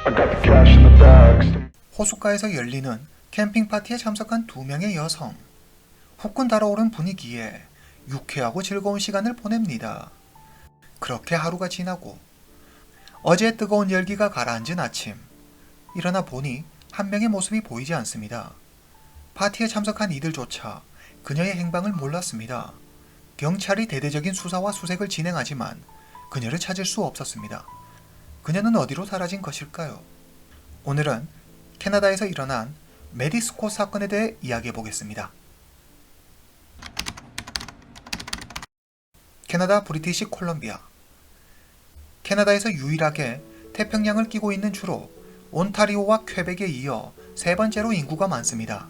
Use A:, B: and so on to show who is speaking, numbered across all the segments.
A: I got the cash in the bags.
B: 호숫가에서 열리는 캠핑 파티에 참석한 2명의 여성. 후끈 달아오른 분위기에 유쾌하고 즐거운 시간을 보냅니다. 그렇게 하루가 지나고 어제의 뜨거운 열기가 가라앉은 아침. 일어나 보니 한 명의 모습이 보이지 않습니다. 파티에 참석한 이들조차 그녀의 행방을 몰랐습니다. 경찰이 대대적인 수사와 수색을 진행하지만 그녀를 찾을 수 없었습니다. 그녀는 어디로 사라진 것일까요? 오늘은 캐나다에서 일어난 메디 스콧 사건에 대해 이야기해 보겠습니다. 캐나다 브리티시 콜럼비아. 캐나다에서 유일하게 태평양을 끼고 있는 주로 온타리오와 퀘벡에 이어 세 번째로 인구가 많습니다.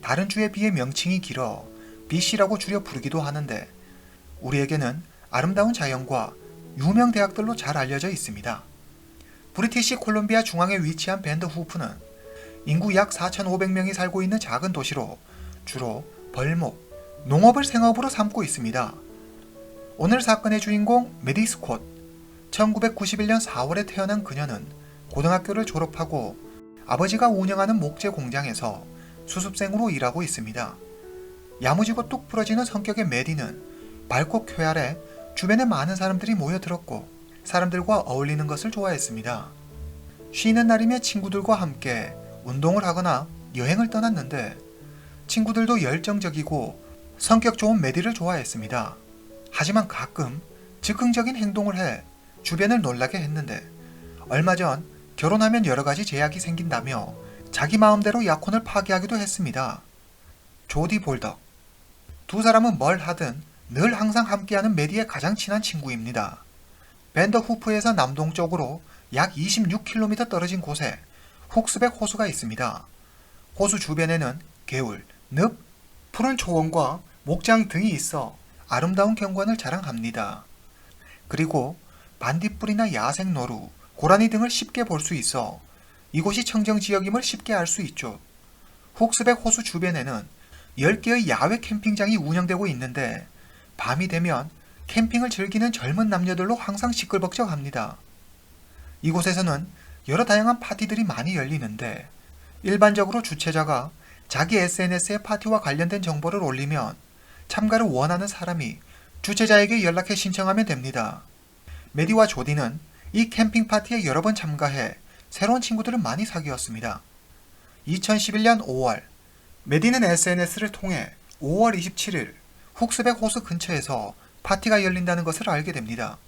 B: 다른 주에 비해 명칭이 길어 BC라고 줄여 부르기도 하는데 우리에게는 아름다운 자연과 유명 대학들로 잘 알려져 있습니다. 브리티시 콜롬비아 중앙에 위치한 밴드 후프는 인구 약 4,500명이 살고 있는 작은 도시로 주로 벌목, 농업을 생업으로 삼고 있습니다. 오늘 사건의 주인공 메디 스콧. 1991년 4월에 태어난 그녀는 고등학교를 졸업하고 아버지가 운영하는 목재 공장에서 수습생으로 일하고 있습니다. 야무지고 뚝 부러지는 성격의 메디는 밝고 쾌활해 주변에 많은 사람들이 모여들었고 사람들과 어울리는 것을 좋아했습니다. 쉬는 날이면 친구들과 함께 운동을 하거나 여행을 떠났는데 친구들도 열정적이고 성격 좋은 메디를 좋아했습니다. 하지만 가끔 즉흥적인 행동을 해 주변을 놀라게 했는데 얼마 전 결혼하면 여러 가지 제약이 생긴다며 자기 마음대로 약혼을 파기하기도 했습니다. 조디 볼덕. 두 사람은 뭘 하든 늘 항상 함께하는 메디의 가장 친한 친구입니다. 밴더 후프에서 남동쪽으로 약 26km 떨어진 곳에 훅스백 호수가 있습니다. 호수 주변에는 개울, 늪, 푸른 초원과 목장 등이 있어 아름다운 경관을 자랑합니다. 그리고 반딧불이나 야생 노루, 고라니 등을 쉽게 볼 수 있어 이곳이 청정지역임을 쉽게 알 수 있죠. 훅스백 호수 주변에는 10개의 야외 캠핑장이 운영되고 있는데 밤이 되면 캠핑을 즐기는 젊은 남녀들로 항상 시끌벅적합니다. 이곳에서는 여러 다양한 파티들이 많이 열리는데 일반적으로 주최자가 자기 SNS에 파티와 관련된 정보를 올리면 참가를 원하는 사람이 주최자에게 연락해 신청하면 됩니다. 메디와 조디는 이 캠핑 파티에 여러 번 참가해 새로운 친구들을 많이 사귀었습니다. 2011년 5월, 메디는 SNS를 통해 5월 27일 훅스백 호수 근처에서 파티가 열린다는 것을 알게 됩니다.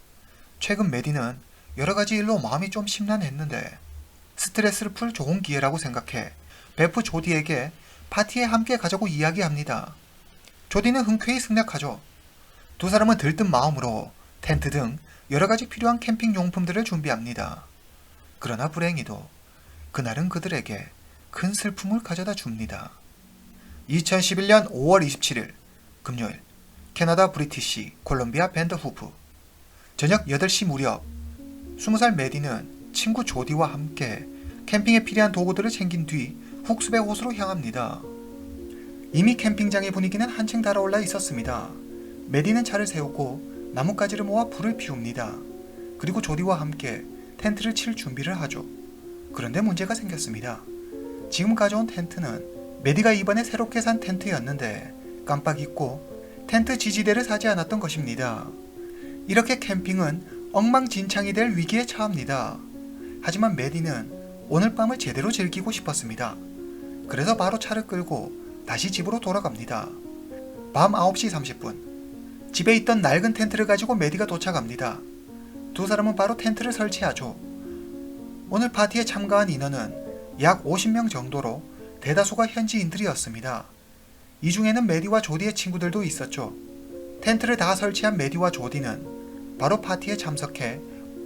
B: 최근 메디는 여러 가지 일로 마음이 좀 심란했는데 스트레스를 풀 좋은 기회라고 생각해 베프 조디에게 파티에 함께 가자고 이야기합니다. 조디는 흔쾌히 승낙하죠. 두 사람은 들뜬 마음으로 텐트 등 여러 가지 필요한 캠핑 용품들을 준비합니다. 그러나 불행히도 그날은 그들에게 큰 슬픔을 가져다 줍니다. 2011년 5월 27일 금요일 캐나다 브리티시 콜롬비아 밴더 후프. 저녁 8시 무렵 20살 메디는 친구 조디와 함께 캠핑에 필요한 도구들을 챙긴 뒤 훅스백 호수로 향합니다. 이미 캠핑장의 분위기는 한층 달아올라 있었습니다. 메디는 차를 세우고 나뭇가지를 모아 불을 피웁니다. 그리고 조디와 함께 텐트를 칠 준비를 하죠. 그런데 문제가 생겼습니다. 지금 가져온 텐트는 메디가 이번에 새롭게 산 텐트였는데 깜빡 잊고 텐트 지지대를 사지 않았던 것입니다. 이렇게 캠핑은 엉망진창이 될 위기에 처합니다. 하지만 메디는 오늘 밤을 제대로 즐기고 싶었습니다. 그래서 바로 차를 끌고 다시 집으로 돌아갑니다. 밤 9시 30분. 집에 있던 낡은 텐트를 가지고 메디가 도착합니다. 두 사람은 바로 텐트를 설치하죠. 오늘 파티에 참가한 인원은 약 50명 정도로 대다수가 현지인들이었습니다. 이 중에는 메디와 조디의 친구들도 있었죠. 텐트를 다 설치한 메디와 조디는 바로 파티에 참석해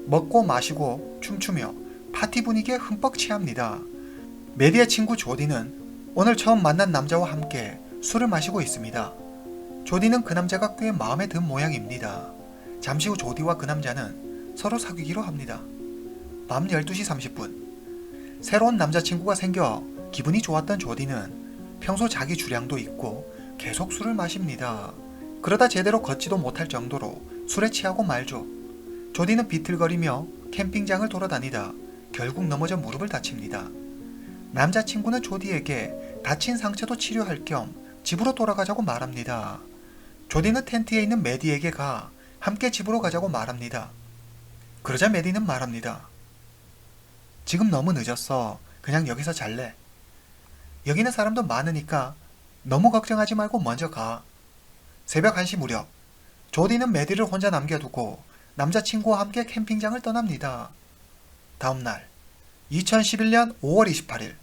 B: 먹고 마시고 춤추며 파티 분위기에 흠뻑 취합니다. 메디의 친구 조디는 오늘 처음 만난 남자와 함께 술을 마시고 있습니다. 조디는 그 남자가 꽤 마음에 든 모양입니다. 잠시 후 조디와 그 남자는 서로 사귀기로 합니다. 밤 12시 30분. 새로운 남자친구가 생겨 기분이 좋았던 조디는 평소 자기 주량도 있고 계속 술을 마십니다. 그러다 제대로 걷지도 못할 정도로 술에 취하고 말죠. 조디는 비틀거리며 캠핑장을 돌아다니다 결국 넘어져 무릎을 다칩니다. 남자친구는 조디에게 다친 상처도 치료할 겸 집으로 돌아가자고 말합니다. 조디는 텐트에 있는 메디에게 가 함께 집으로 가자고 말합니다. 그러자 메디는 말합니다. 지금 너무 늦었어. 그냥 여기서 잘래. 여기는 사람도 많으니까 너무 걱정하지 말고 먼저 가. 새벽 1시 무렵 조디는 메디를 혼자 남겨두고 남자친구와 함께 캠핑장을 떠납니다. 다음날 2011년 5월 28일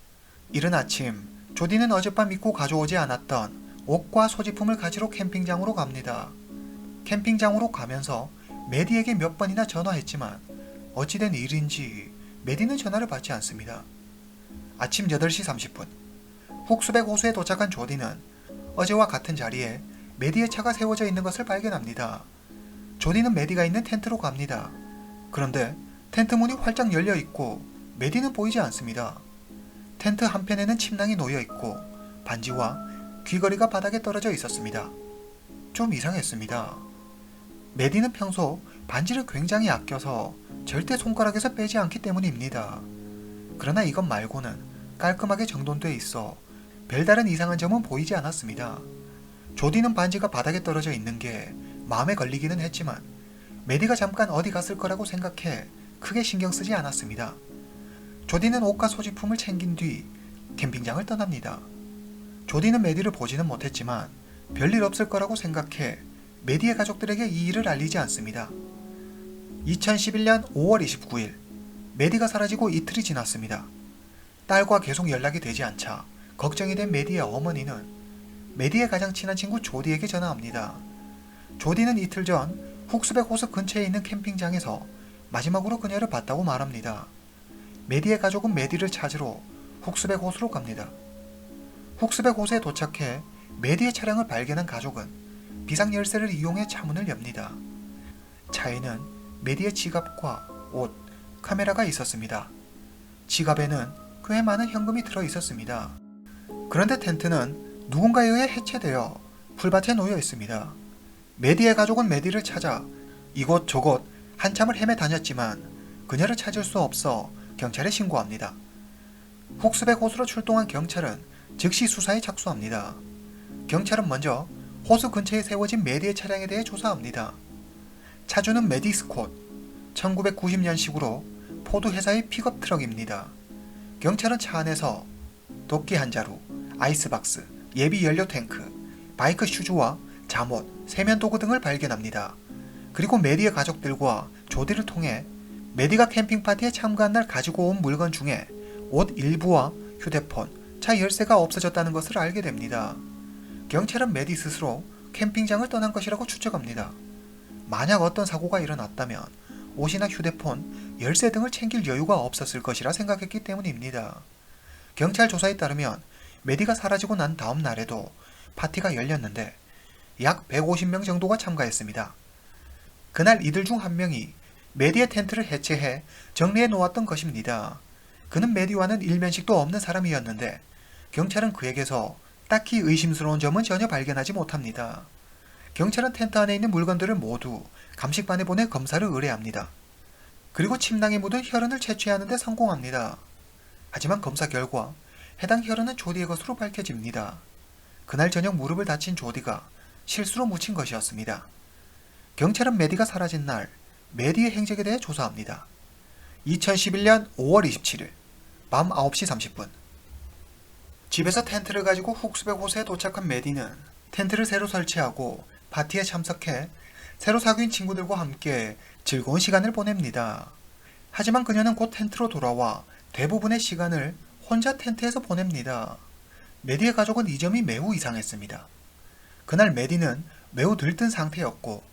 B: 이른 아침 조디는 어젯밤 잊고 가져오지 않았던 옷과 소지품을 가지러 캠핑장으로 갑니다. 캠핑장으로 가면서 메디에게 몇 번이나 전화했지만 어찌된 일인지 메디는 전화를 받지 않습니다. 아침 8시 30분 훅스백 호수에 도착한 조디는 어제와 같은 자리에 메디의 차가 세워져 있는 것을 발견합니다. 조디는 메디가 있는 텐트로 갑니다. 그런데 텐트 문이 활짝 열려 있고 메디는 보이지 않습니다. 텐트 한편에는 침낭이 놓여 있고 반지와 귀걸이가 바닥에 떨어져 있었습니다. 좀 이상했습니다. 메디는 평소 반지를 굉장히 아껴서 절대 손가락에서 빼지 않기 때문입니다. 그러나 이것 말고는 깔끔하게 정돈돼 있어 별다른 이상한 점은 보이지 않았습니다. 조디는 반지가 바닥에 떨어져 있는 게 마음에 걸리기는 했지만 메디가 잠깐 어디 갔을 거라고 생각해 크게 신경 쓰지 않았습니다. 조디는 옷과 소지품을 챙긴 뒤 캠핑장을 떠납니다. 조디는 메디를 보지는 못했지만 별일 없을 거라고 생각해 메디의 가족들에게 이 일을 알리지 않습니다. 2011년 5월 29일 메디가 사라지고 이틀이 지났습니다. 딸과 계속 연락이 되지 않자 걱정이 된 메디의 어머니는 메디의 가장 친한 친구 조디에게 전화합니다. 조디는 이틀 전 훅스백 호수 근처에 있는 캠핑장에서 마지막으로 그녀를 봤다고 말합니다. 메디의 가족은 메디를 찾으러 훅스백 호수로 갑니다. 훅스백 호수에 도착해 메디의 차량을 발견한 가족은 비상열쇠를 이용해 차문을 엽니다. 차에는 메디의 지갑과 옷, 카메라가 있었습니다. 지갑에는 꽤 많은 현금이 들어 있었습니다. 그런데 텐트는 누군가에 의해 해체되어 풀밭에 놓여 있습니다. 메디의 가족은 메디를 찾아 이곳저곳 한참을 헤매 다녔지만 그녀를 찾을 수 없어 경찰에 신고합니다. 훅스백 호수로 출동한 경찰은 즉시 수사에 착수합니다. 경찰은 먼저 호수 근처에 세워진 메디의 차량에 대해 조사합니다. 차주는 메디 스콧, 1990년식으로 포드 회사의 픽업 트럭입니다. 경찰은 차 안에서 도끼 한 자루, 아이스박스, 예비 연료 탱크, 바이크 슈즈와 잠옷, 세면 도구 등을 발견합니다. 그리고 메디의 가족들과 조디를 통해 메디가 캠핑 파티에 참가한 날 가지고 온 물건 중에 옷 일부와 휴대폰, 차 열쇠가 없어졌다는 것을 알게 됩니다. 경찰은 메디 스스로 캠핑장을 떠난 것이라고 추측합니다. 만약 어떤 사고가 일어났다면 옷이나 휴대폰, 열쇠 등을 챙길 여유가 없었을 것이라 생각했기 때문입니다. 경찰 조사에 따르면 메디가 사라지고 난 다음 날에도 파티가 열렸는데 약 150명 정도가 참가했습니다. 그날 이들 중 한 명이 메디의 텐트를 해체해 정리해 놓았던 것입니다. 그는 메디와는 일면식도 없는 사람이었는데 경찰은 그에게서 딱히 의심스러운 점은 전혀 발견하지 못합니다. 경찰은 텐트 안에 있는 물건들을 모두 감식반에 보내 검사를 의뢰합니다. 그리고 침낭에 묻은 혈흔을 채취하는 데 성공합니다. 하지만 검사 결과 해당 혈흔은 조디의 것으로 밝혀집니다. 그날 저녁 무릎을 다친 조디가 실수로 묻힌 것이었습니다. 경찰은 메디가 사라진 날 메디의 행적에 대해 조사합니다. 2011년 5월 27일 밤 9시 30분 집에서 텐트를 가지고 훅스백 호수에 도착한 메디는 텐트를 새로 설치하고 파티에 참석해 새로 사귄 친구들과 함께 즐거운 시간을 보냅니다. 하지만 그녀는 곧 텐트로 돌아와 대부분의 시간을 혼자 텐트에서 보냅니다. 메디의 가족은 이 점이 매우 이상했습니다. 그날 메디는 매우 들뜬 상태였고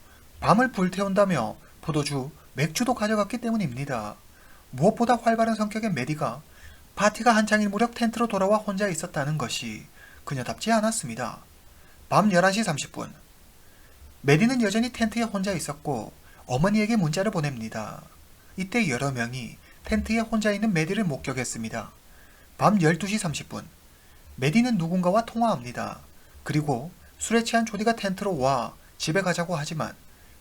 B: 밤을 불태운다며 포도주, 맥주도 가져갔기 때문입니다. 무엇보다 활발한 성격의 메디가 파티가 한창일 무렵 텐트로 돌아와 혼자 있었다는 것이 그녀답지 않았습니다. 밤 11시 30분 메디는 여전히 텐트에 혼자 있었고 어머니에게 문자를 보냅니다. 이때 여러 명이 텐트에 혼자 있는 메디를 목격했습니다. 밤 12시 30분 메디는 누군가와 통화합니다. 그리고 술에 취한 조디가 텐트로 와 집에 가자고 하지만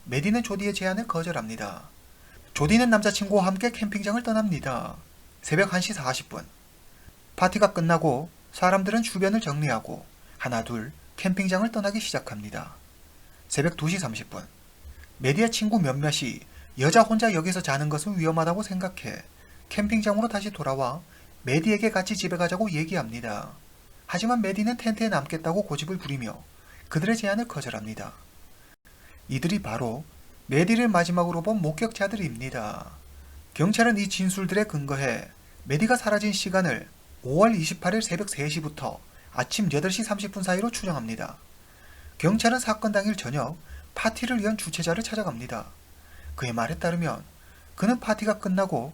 B: 메디는 조디의 제안을 거절합니다. 조디는 남자친구와 함께 캠핑장을 떠납니다. 새벽 1시 40분. 파티가 끝나고 사람들은 주변을 정리하고 하나둘 캠핑장을 떠나기 시작합니다. 새벽 2시 30분. 메디의 친구 몇몇이 여자 혼자 여기서 자는 것은 위험하다고 생각해 캠핑장으로 다시 돌아와 메디에게 같이 집에 가자고 얘기합니다. 하지만 메디는 텐트에 남겠다고 고집을 부리며 그들의 제안을 거절합니다. 이들이 바로 메디를 마지막으로 본 목격자들입니다. 경찰은 이 진술들에 근거해 메디가 사라진 시간을 5월 28일 새벽 3시부터 아침 8시 30분 사이로 추정합니다. 경찰은 사건 당일 저녁 파티를 위한 주최자를 찾아갑니다. 그의 말에 따르면 그는 파티가 끝나고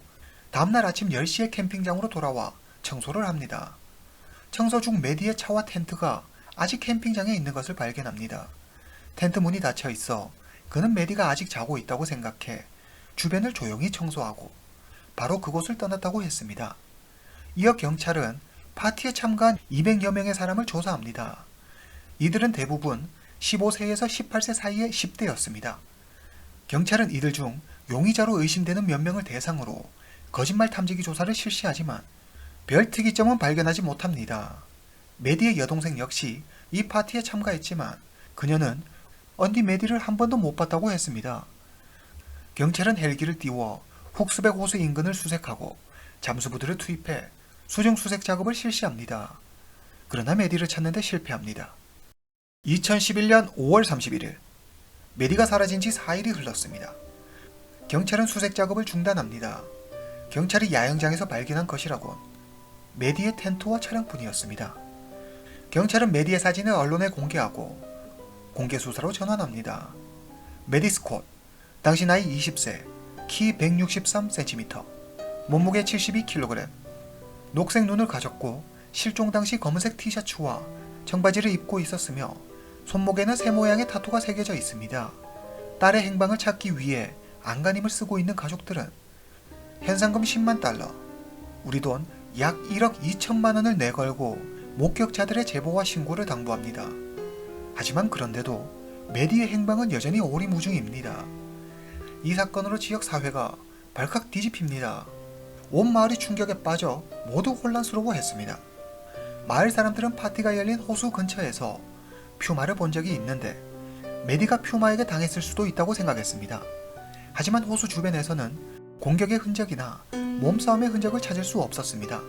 B: 다음날 아침 10시에 캠핑장으로 돌아와 청소를 합니다. 청소 중 메디의 차와 텐트가 아직 캠핑장에 있는 것을 발견합니다. 텐트 문이 닫혀 있어 그는 메디가 아직 자고 있다고 생각해 주변을 조용히 청소하고 바로 그곳을 떠났다고 했습니다. 이어 경찰은 파티에 참가한 200여 명의 사람을 조사합니다. 이들은 대부분 15세에서 18세 사이의 10대였습니다. 경찰은 이들 중 용의자로 의심되는 몇 명을 대상으로 거짓말 탐지기 조사를 실시하지만 별 특이점은 발견하지 못합니다. 메디의 여동생 역시 이 파티에 참가했지만 그녀는 언니 메디를 한 번도 못 봤다고 했습니다. 경찰은 헬기를 띄워 훅스백 호수 인근을 수색하고 잠수부들을 투입해 수중 수색 작업을 실시합니다. 그러나 메디를 찾는 데 실패합니다. 2011년 5월 31일, 메디가 사라진 지 4일이 흘렀습니다. 경찰은 수색 작업을 중단합니다. 경찰이 야영장에서 발견한 것이라곤 메디의 텐트와 차량뿐이었습니다. 경찰은 메디의 사진을 언론에 공개하고 공개 수사로 전환합니다. 메디 스콧, 당시 나이 20세, 키 163cm, 몸무게 72kg, 녹색 눈을 가졌고 실종 당시 검은색 티셔츠와 청바지를 입고 있었으며 손목에는 새 모양의 타투가 새겨져 있습니다. 딸의 행방을 찾기 위해 안간힘을 쓰고 있는 가족들은 현상금 10만 달러, 우리 돈 약 1억 2천만 원을 내걸고 목격자들의 제보와 신고를 당부합니다. 하지만 그런데도 메디의 행방은 여전히 오리무중입니다. 이 사건으로 지역 사회가 발칵 뒤집힙니다. 온 마을이 충격에 빠져 모두 혼란스러워했습니다. 마을 사람들은 파티가 열린 호수 근처에서 퓨마를 본 적이 있는데 메디가 퓨마에게 당했을 수도 있다고 생각했습니다. 하지만 호수 주변에서는 공격의 흔적이나 몸싸움의 흔적을 찾을 수 없었습니다.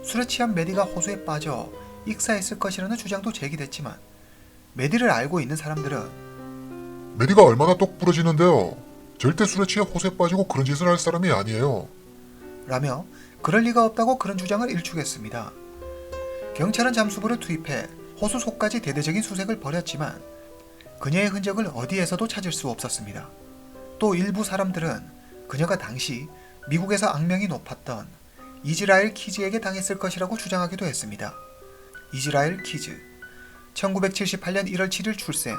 B: 술에 취한 메디가 호수에 빠져 익사했을 것이라는 주장도 제기됐지만 메디를 알고 있는 사람들은
C: 메디가 얼마나 똑부러지는데요. 절대 술에 취해 호수에 빠지고 그런 짓을 할 사람이 아니에요.
B: 라며 그럴 리가 없다고 그런 주장을 일축했습니다. 경찰은 잠수부를 투입해 호수 속까지 대대적인 수색을 벌였지만 그녀의 흔적을 어디에서도 찾을 수 없었습니다. 또 일부 사람들은 그녀가 당시 미국에서 악명이 높았던 이즈라엘 키즈에게 당했을 것이라고 주장하기도 했습니다. 이즈라엘 키즈, 1978년 1월 7일 출생,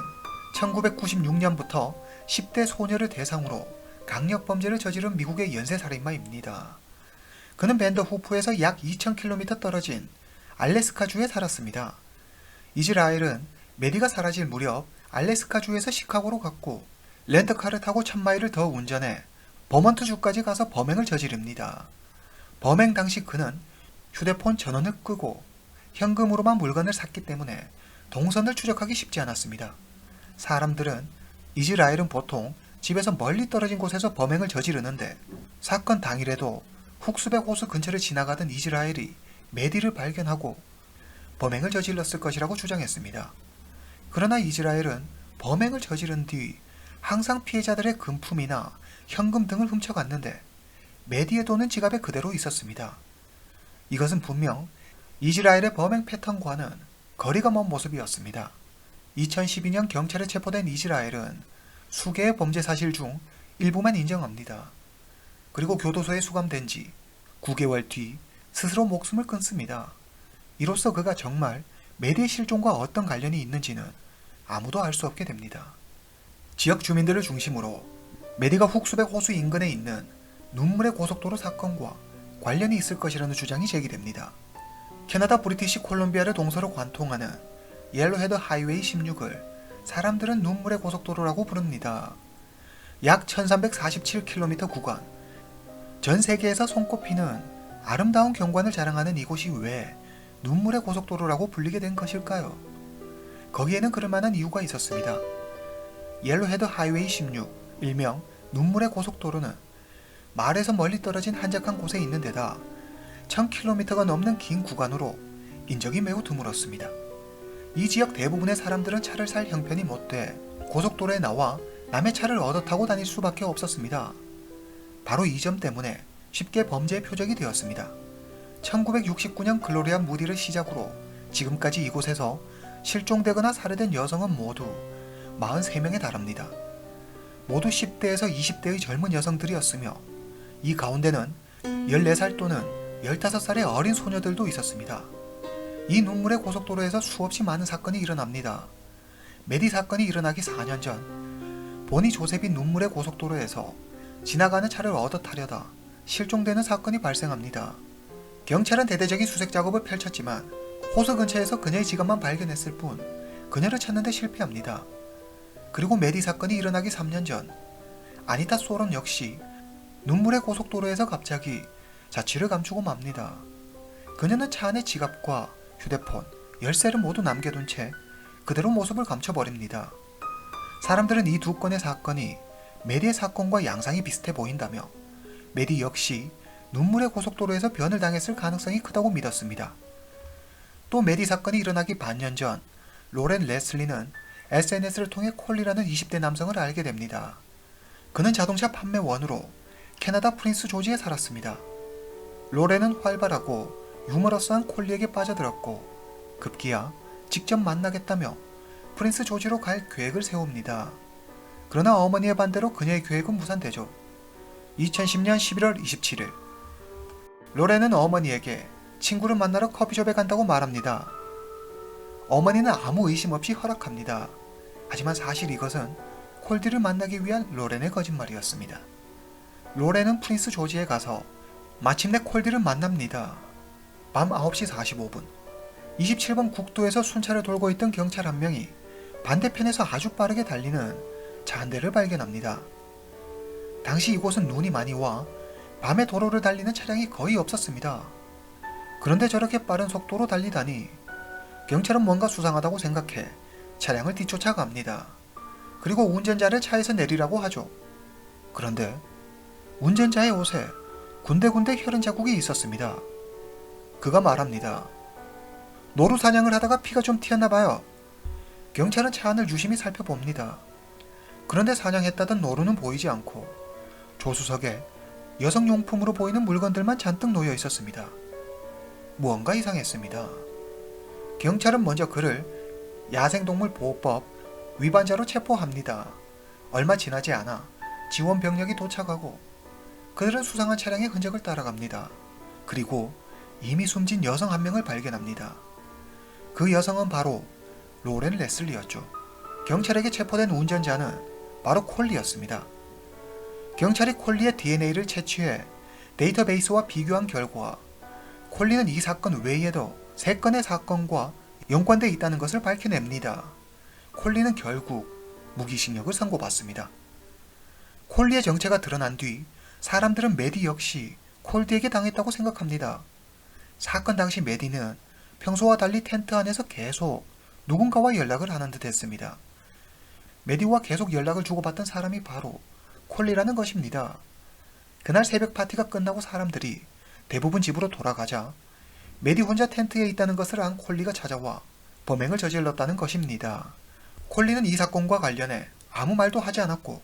B: 1996년부터 10대 소녀를 대상으로 강력범죄를 저지른 미국의 연쇄살인마입니다. 그는 밴더 후프에서 약 2000km 떨어진 알래스카주에 살았습니다. 이즈라엘은 메디가 사라질 무렵 알래스카주에서 시카고로 갔고 렌터카를 타고 1000마일을 더 운전해 버먼트주까지 가서 범행을 저지릅니다. 범행 당시 그는 휴대폰 전원을 끄고 현금으로만 물건을 샀기 때문에 동선을 추적하기 쉽지 않았습니다. 사람들은 이즈라엘은 보통 집에서 멀리 떨어진 곳에서 범행을 저지르는데 사건 당일에도 훅스백 호수 근처를 지나가던 이즈라엘이 메디를 발견하고 범행을 저질렀을 것이라고 주장했습니다. 그러나 이즈라엘은 범행을 저지른 뒤 항상 피해자들의 금품이나 현금 등을 훔쳐갔는데 메디의 돈은 지갑에 그대로 있었습니다. 이것은 분명 이즈라엘의 범행 패턴과는 거리가 먼 모습이었습니다. 2012년 경찰에 체포된 이즈라엘은 수개의 범죄 사실 중 일부만 인정합니다. 그리고 교도소에 수감된 지 9개월 뒤 스스로 목숨을 끊습니다. 이로써 그가 정말 메디의 실종과 어떤 관련이 있는지는 아무도 알 수 없게 됩니다. 지역 주민들을 중심으로 메디가 훅스백 호수 인근에 있는 눈물의 고속도로 사건과 관련이 있을 것이라는 주장이 제기됩니다. 캐나다 브리티시 콜롬비아를 동서로 관통하는 옐로헤드 하이웨이 16을 사람들은 눈물의 고속도로라고 부릅니다. 약 1347km 구간, 전 세계에서 손꼽히는 아름다운 경관을 자랑하는 이곳이 왜 눈물의 고속도로라고 불리게 된 것일까요? 거기에는 그럴 만한 이유가 있었습니다. 옐로헤드 하이웨이 16, 일명 눈물의 고속도로는 마을에서 멀리 떨어진 한적한 곳에 있는 데다 1000km가 넘는 긴 구간으로 인적이 매우 드물었습니다. 이 지역 대부분의 사람들은 차를 살 형편이 못돼 고속도로에 나와 남의 차를 얻어 타고 다닐 수밖에 없었습니다. 바로 이 점 때문에 쉽게 범죄의 표적이 되었습니다. 1969년 글로리아 무디를 시작으로 지금까지 이곳에서 실종되거나 살해된 여성은 모두 43명에 달합니다. 모두 10대에서 20대의 젊은 여성들이었으며 이 가운데는 14살 또는 15살의 어린 소녀들도 있었습니다. 이 눈물의 고속도로에서 수없이 많은 사건이 일어납니다. 메디 사건이 일어나기 4년 전 보니 조셉이 눈물의 고속도로에서 지나가는 차를 얻어 타려다 실종되는 사건이 발생합니다. 경찰은 대대적인 수색 작업을 펼쳤지만 호수 근처에서 그녀의 지갑만 발견했을 뿐 그녀를 찾는 데 실패합니다. 그리고 메디 사건이 일어나기 3년 전 아니타 소론 역시 눈물의 고속도로에서 갑자기 자취를 감추고 맙니다. 그녀는 차 안에 지갑과 휴대폰, 열쇠를 모두 남겨둔 채 그대로 모습을 감춰버립니다. 사람들은 이 두 건의 사건이 메디의 사건과 양상이 비슷해 보인다며 메디 역시 눈물의 고속도로에서 변을 당했을 가능성이 크다고 믿었습니다. 또 메디 사건이 일어나기 반년 전 로렌 레슬리는 SNS를 통해 콜리라는 20대 남성을 알게 됩니다. 그는 자동차 판매원으로 캐나다 프린스 조지에 살았습니다. 로렌은 활발하고 유머러스한 콜리에게 빠져들었고 급기야 직접 만나겠다며 프린스 조지로 갈 계획을 세웁니다. 그러나 어머니의 반대로 그녀의 계획은 무산되죠. 2010년 11월 27일 로렌은 어머니에게 친구를 만나러 커피숍에 간다고 말합니다. 어머니는 아무 의심 없이 허락합니다. 하지만 사실 이것은 콜디를 만나기 위한 로렌의 거짓말이었습니다. 로렌은 프린스 조지에 가서 마침내 콜디를 만납니다. 밤 9시 45분 27번 국도에서 순찰을 돌고 있던 경찰 한 명이 반대편에서 아주 빠르게 달리는 차 한 대를 발견합니다. 당시 이곳은 눈이 많이 와 밤에 도로를 달리는 차량이 거의 없었습니다. 그런데 저렇게 빠른 속도로 달리다니 경찰은 뭔가 수상하다고 생각해 차량을 뒤쫓아 갑니다. 그리고 운전자를 차에서 내리라고 하죠. 그런데 운전자의 옷에 군데군데 혈흔 자국이 있었습니다. 그가 말합니다. 노루 사냥을 하다가 피가 좀 튀었나봐요. 경찰은 차 안을 유심히 살펴봅니다. 그런데 사냥했다던 노루는 보이지 않고 조수석에 여성용품으로 보이는 물건들만 잔뜩 놓여 있었습니다. 무언가 이상했습니다. 경찰은 먼저 그를 야생동물보호법 위반자로 체포합니다. 얼마 지나지 않아 지원 병력이 도착하고 그들은 수상한 차량의 흔적을 따라갑니다. 그리고 이미 숨진 여성 한 명을 발견합니다. 그 여성은 바로 로렌 레슬리였죠. 경찰에게 체포된 운전자는 바로 콜리였습니다. 경찰이 콜리의 DNA를 채취해 데이터베이스와 비교한 결과 콜리는 이 사건 외에도 3건의 사건과 연관되어 있다는 것을 밝혀냅니다. 콜리는 결국 무기징역을 선고받습니다. 콜리의 정체가 드러난 뒤 사람들은 메디 역시 콜디에게 당했다고 생각합니다. 사건 당시 메디는 평소와 달리 텐트 안에서 계속 누군가와 연락을 하는 듯 했습니다. 메디와 계속 연락을 주고받던 사람이 바로 콜리라는 것입니다. 그날 새벽 파티가 끝나고 사람들이 대부분 집으로 돌아가자 메디 혼자 텐트에 있다는 것을 안 콜리가 찾아와 범행을 저질렀다는 것입니다. 콜리는 이 사건과 관련해 아무 말도 하지 않았고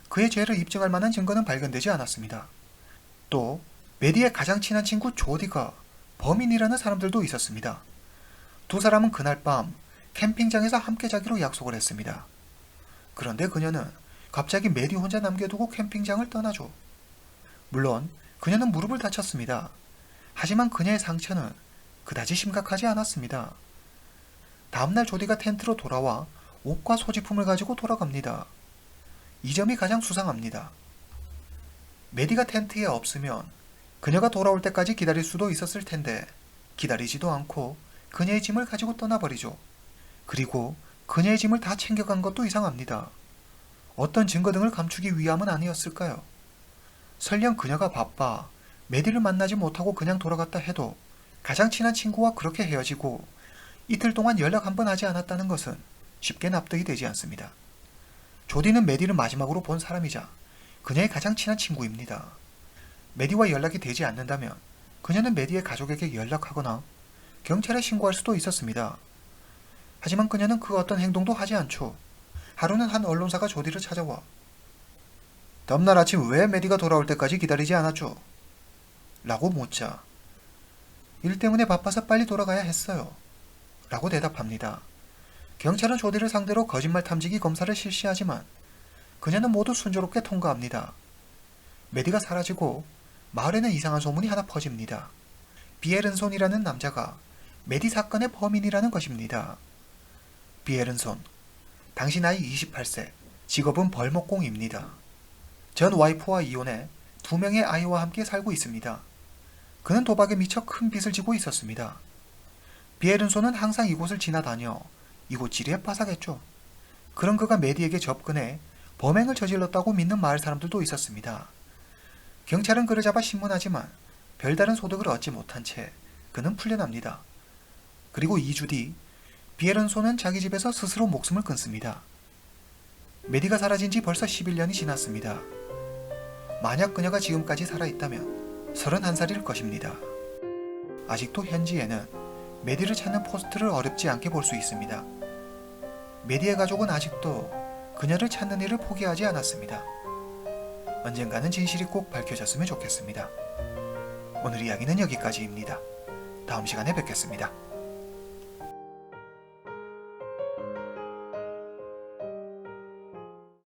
B: 그의 죄를 입증할 만한 증거는 발견되지 않았습니다. 또 메디의 가장 친한 친구 조디가 범인이라는 사람들도 있었습니다. 두 사람은 그날 밤 캠핑장에서 함께 자기로 약속을 했습니다. 그런데 그녀는 갑자기 메디 혼자 남겨두고 캠핑장을 떠나죠. 물론 그녀는 무릎을 다쳤습니다. 하지만 그녀의 상처는 그다지 심각하지 않았습니다. 다음날 조디가 텐트로 돌아와 옷과 소지품을 가지고 돌아갑니다. 이 점이 가장 수상합니다. 메디가 텐트에 없으면 그녀가 돌아올 때까지 기다릴 수도 있었을 텐데 기다리지도 않고 그녀의 짐을 가지고 떠나버리죠. 그리고 그녀의 짐을 다 챙겨간 것도 이상합니다. 어떤 증거 등을 감추기 위함은 아니었을까요? 설령 그녀가 바빠 메디를 만나지 못하고 그냥 돌아갔다 해도 가장 친한 친구와 그렇게 헤어지고 이틀 동안 연락 한 번 하지 않았다는 것은 쉽게 납득이 되지 않습니다. 조디는 메디를 마지막으로 본 사람이자 그녀의 가장 친한 친구입니다. 메디와 연락이 되지 않는다면 그녀는 메디의 가족에게 연락하거나 경찰에 신고할 수도 있었습니다. 하지만 그녀는 그 어떤 행동도 하지 않죠. 하루는 한 언론사가 조디를 찾아와 다음날 아침 왜 메디가 돌아올 때까지 기다리지 않았죠? 라고 묻자 일 때문에 바빠서 빨리 돌아가야 했어요. 라고 대답합니다. 경찰은 조디를 상대로 거짓말 탐지기 검사를 실시하지만 그녀는 모두 순조롭게 통과합니다. 메디가 사라지고 마을에는 이상한 소문이 하나 퍼집니다. 비에른손이라는 남자가 메디 사건의 범인이라는 것입니다. 비에른손, 당시 나이 28세, 직업은 벌목공입니다. 전 와이프와 이혼해 2명의 아이와 함께 살고 있습니다. 그는 도박에 미쳐 큰 빚을 지고 있었습니다. 비에른손은 항상 이곳을 지나다녀 이곳 지리에 빠삭했죠. 그런 그가 메디에게 접근해 범행을 저질렀다고 믿는 마을 사람들도 있었습니다. 경찰은 그를 잡아 신문하지만 별다른 소득을 얻지 못한 채 그는 풀려납니다. 그리고 2주 뒤 비에른손은 자기 집에서 스스로 목숨을 끊습니다. 메디가 사라진 지 벌써 11년이 지났습니다. 만약 그녀가 지금까지 살아있다면 31살일 것입니다. 아직도 현지에는 메디를 찾는 포스트를 어렵지 않게 볼 수 있습니다. 메디의 가족은 아직도 그녀를 찾는 일을 포기하지 않았습니다. 언젠가는 진실이 꼭 밝혀졌으면 좋겠습니다. 오늘 이야기는 여기까지입니다. 다음 시간에 뵙겠습니다.